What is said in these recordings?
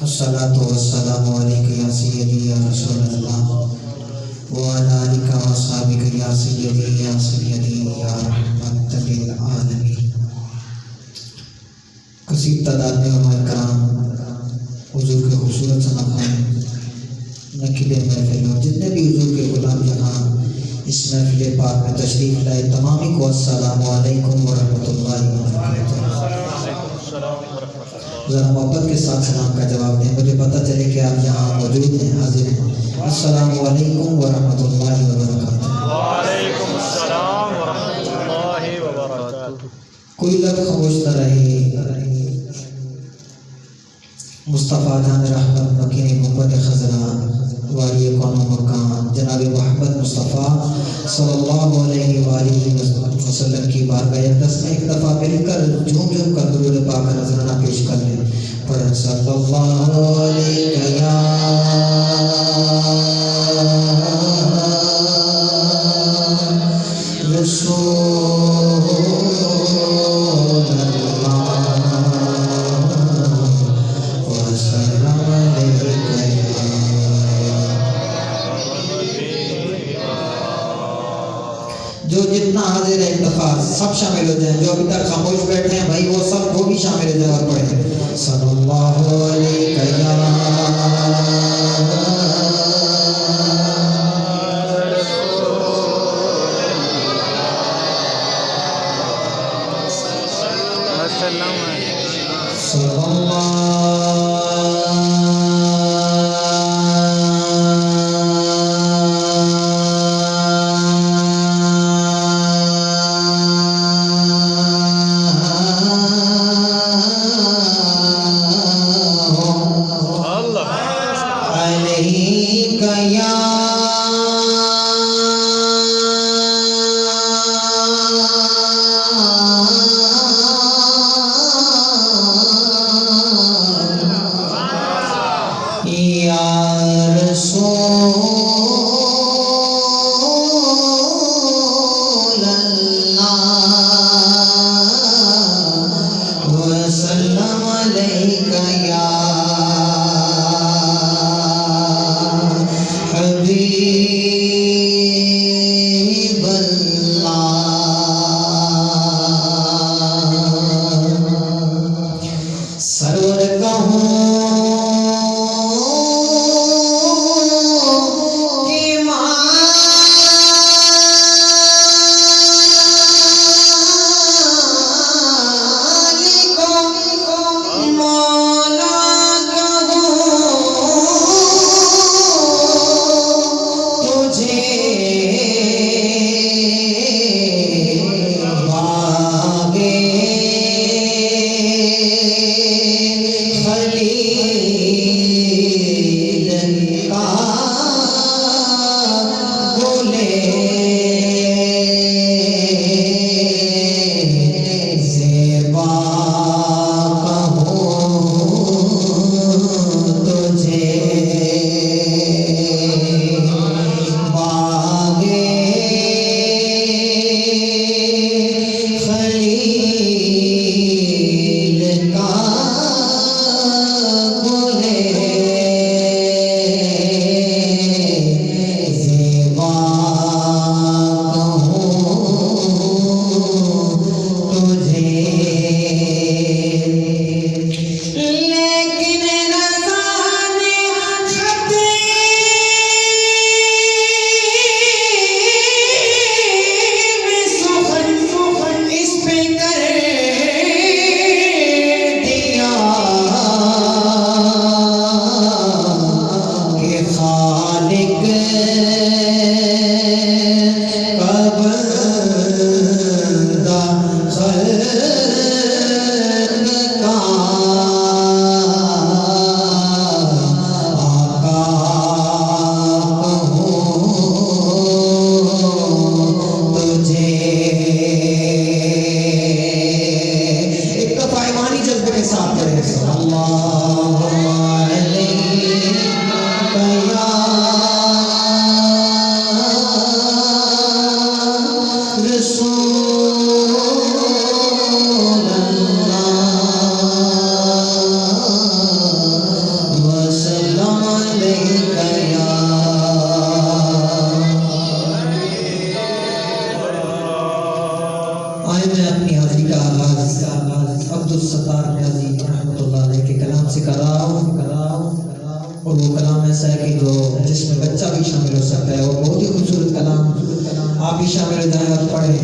अस्सलातु वस्सलामु अलैका या सय्यदी या रसूलल्लाह व अला आलिका व अस्हाबिका या सय्यदी या रहमतल लिल आलमीन। कसीर तादाद में उलमाए कराम हुजूर के खूबसूरत सनाखान नकीब महफिल और जितने भी हुजूर के गुलाम यहाँ इस महफिल पाक में तशरीफ़ लाए तमामी को अस्सलामु अलैकुम व रहमतुल्लाहि व बरकातुहू। ज़रा मोहब्बत के साथ सलाम का जवाब दें, मुझे पता चले कि आप यहाँ मौजूद हैं, हाजिर हैं। अस्सलामु अलैकुम व रहमतुल्लाहि व बरकातुहू। वालेकुम अस्सलाम व रहमतुल्लाहि व बरकातुहू। कोई लफ्ज़ खामोश न रहे। मुस्तफ़ा जान रहमत मकीन गुंबद खज़रा वाली कौन मकान जनाब मोहम्मद मुस्तफ़ा सल्लल्लाहु अलैहि वसल्लम की बारगाह अक़दस में एक दफ़ा मिलकर झूम झूम कर दुरूद पाक नज़राना पेश कर लें। पढ़ें सल्लल्लाहु अलैहि या जो जितना हाजिर है एक दफा सब शामिल हो जाएं। जो अभी तक खामोश बैठे हैं भाई वो सब वो भी शामिल हो जाए और पढ़े सल्लल्लाहु अलैहि कराओ और वो कलाम ऐसा है कि जो जिसमें बच्चा भी शामिल हो सकता है, वो बहुत ही खूबसूरत कलाम। आप भी शामिल हो जाएं और पढ़ें।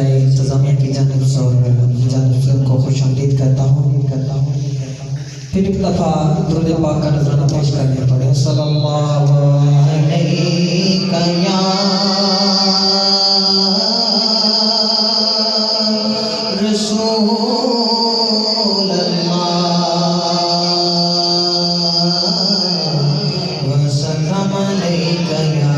इंतजामिया की जानिब से और जानिब से उनको खुशामदीद करता हूँ। फिर एक दफ़ा दुरूद पाक का नजराना पेश करने पड़े। सल्लल्लाहु अलैका या रसूल अल्लाह व सल्लम अलैका या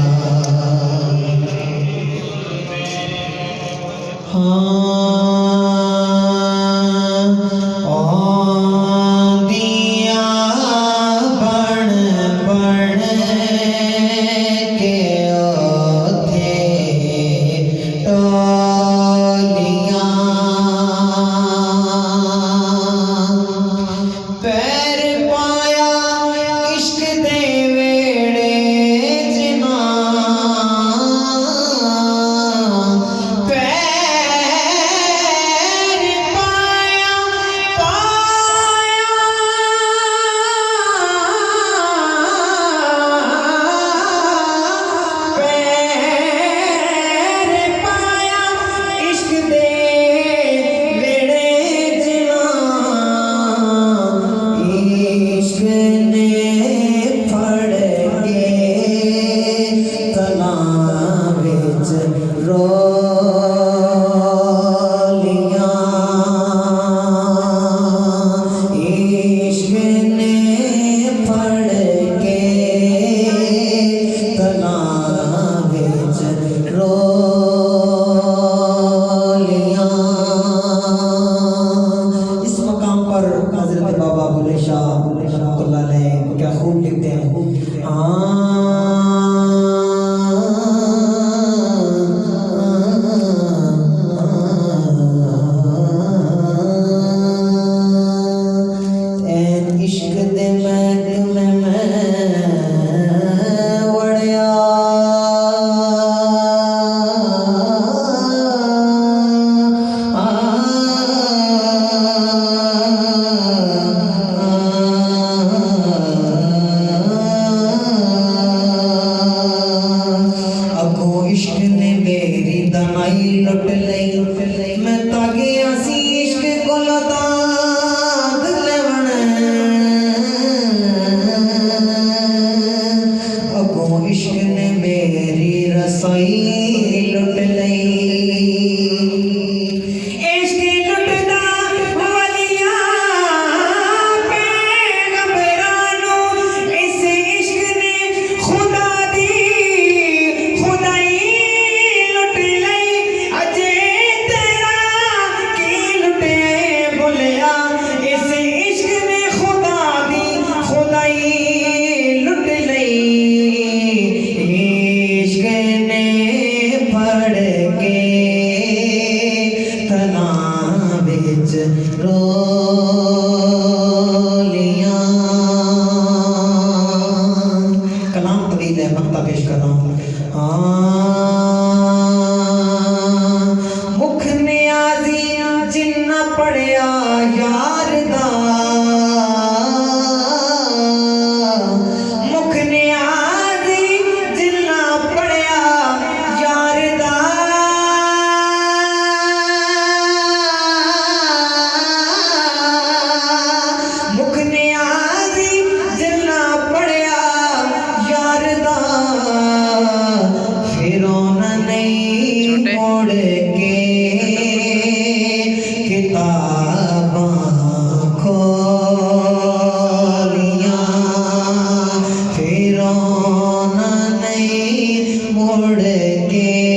दनाई लुट लई मैं तागे आसी इश्क को लताद लेवण अगों इश्क ने मेरी रसाई लुट लई इश्क लुटदा वलिया पैगंबरानो इस इश्क ने खुदा दी खुदाई लुट लई अजे तेरा की लुटे बोलिया इस इश्क ने खुदा दी खुदाई लुट लई इश्क ने पढ़ के तना बिच रोलियां कलाम तवील है मक्ता पेश कर रहा हूँ मुख नियाजी जिन्ना पढ़िया यार दा मुख नियाजी जिन्ना पढ़िया यार दा मुख नियाजी जिन्ना पढ़िया यार दा फिर नहीं मोड़ के किताबां खोलियां फिर नहीं मोड़ के